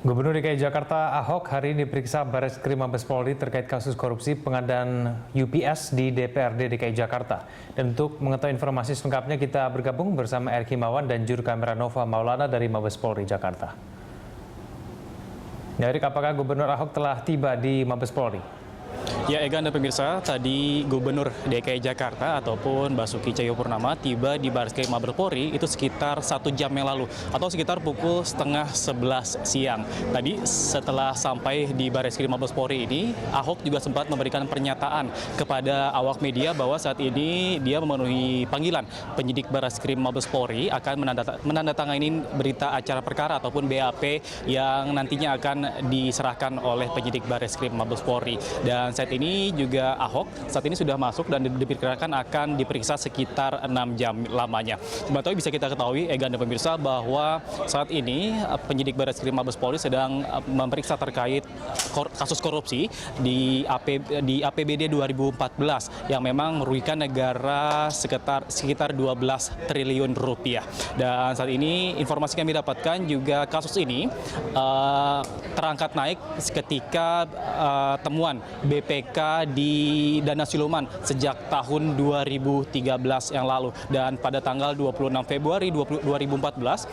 Gubernur DKI Jakarta Ahok hari ini diperiksa Bareskrim Mabes Polri terkait kasus korupsi pengadaan UPS di DPRD DKI Jakarta. Dan untuk mengetahui informasi selengkapnya kita bergabung bersama Erik Himawan dan juru kamera Nova Maulana dari Mabes Polri Jakarta. Erik, apakah Gubernur Ahok telah tiba di Mabes Polri? Ya, Ega dan pemirsa, tadi Gubernur DKI Jakarta ataupun Basuki Cahayapurnama tiba di Bareskrim Mabes Polri itu sekitar 1 jam yang lalu atau sekitar pukul setengah 11 siang. Tadi setelah sampai di Bareskrim Mabes Polri ini, Ahok juga sempat memberikan pernyataan kepada awak media bahwa saat ini dia memenuhi panggilan penyidik Bareskrim Mabes Polri akan menandatangani berita acara perkara ataupun BAP yang nantinya akan diserahkan oleh penyidik Bareskrim Mabes Polri. Dan saat ini juga Ahok saat ini sudah masuk dan diperkirakan akan diperiksa sekitar 6 jam lamanya. Sebetulnya bisa kita ketahui, Ega dan pemirsa, bahwa saat ini penyidik Bareskrim Mabes Polri sedang memeriksa terkait kasus korupsi di APBD 2014 yang memang merugikan negara sekitar 12 triliun rupiah. Dan saat ini informasi kami dapatkan juga kasus ini terangkat naik ketika temuan BPK di dana siluman sejak tahun 2013 yang lalu. Dan pada tanggal 26 Februari 2014,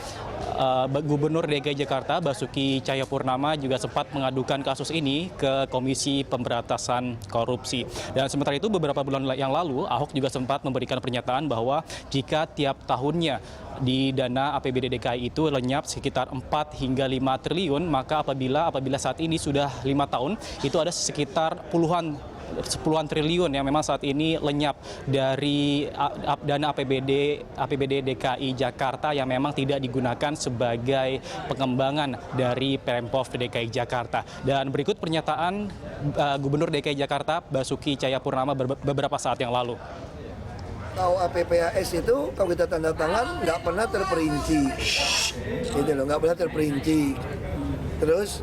Gubernur DKI Jakarta Basuki Cahayapurnama juga sempat mengadukan kasus ini ke Komisi Pemberantasan Korupsi. Dan sementara itu beberapa bulan yang lalu Ahok juga sempat memberikan pernyataan bahwa jika tiap tahunnya di dana APBD DKI itu lenyap sekitar 4 hingga 5 triliun, maka apabila saat ini sudah 5 tahun, itu ada sekitar puluhan triliun yang memang saat ini lenyap dari dana APBD DKI Jakarta yang memang tidak digunakan sebagai pengembangan dari Pemprov DKI Jakarta. Dan berikut pernyataan Gubernur DKI Jakarta Basuki Cahayapurnama beberapa saat yang lalu. Tahu APPAS itu kalau kita tanda tangan nggak pernah terperinci, gitu loh, nggak pernah terperinci. Terus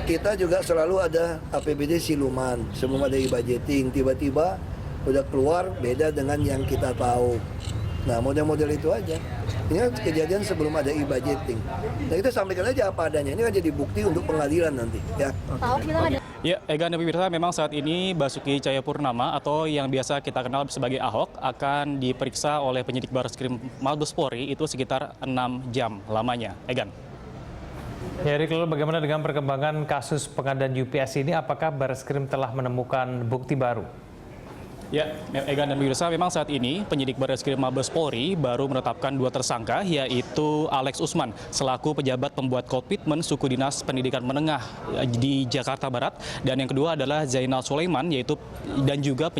kita juga selalu ada APBD siluman, sebelum ada e-budgeting, tiba-tiba udah keluar beda dengan yang kita tahu. Nah, model-model itu aja. Ini kan kejadian sebelum ada e-budgeting. Nah, kita sampaikan aja apa adanya. Ini kan jadi bukti untuk pengadilan nanti, ya. Ya, Ega dan pemirsa, memang saat ini Basuki Cahayapurnama atau yang biasa kita kenal sebagai Ahok akan diperiksa oleh penyidik Bareskrim Mabes Polri itu sekitar 6 jam lamanya. Egan. Ya, Erik, lalu bagaimana dengan perkembangan kasus pengadaan UPS ini? Apakah Bareskrim telah menemukan bukti baru? Ya, Ega dan pemirsa, memang saat ini penyidik Bareskrim Mabes Polri baru menetapkan 2 tersangka, yaitu Alex Usman selaku pejabat pembuat komitmen suku dinas pendidikan menengah di Jakarta Barat, dan yang kedua adalah Zainal Sulaiman dan juga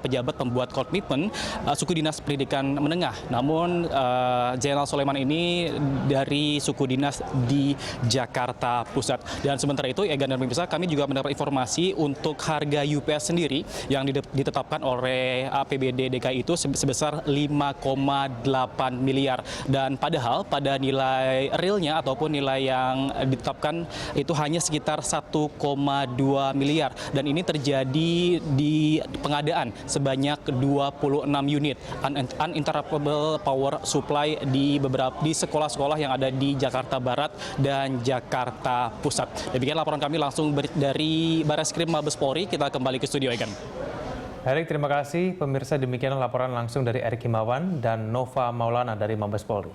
pejabat pembuat komitmen suku dinas pendidikan menengah. Namun Zainal Sulaiman ini dari suku dinas di Jakarta Pusat. Dan sementara itu, Ega dan pemirsa, kami juga mendapat informasi untuk harga UPS sendiri yang ditetapkan oleh APBD DKI itu sebesar 5,8 miliar. Dan padahal pada nilai realnya ataupun nilai yang ditetapkan itu hanya sekitar 1,2 miliar. Dan ini terjadi di pengadaan sebanyak 26 unit uninterruptible power supply di sekolah-sekolah yang ada di Jakarta Barat dan Jakarta Pusat. Demikian laporan kami langsung dari Bareskrim Mabes Polri. Kita kembali ke studio, Egan. Erik, terima kasih. Pemirsa, demikian laporan langsung dari Erik Himawan dan Nova Maulana dari Mabes Polri.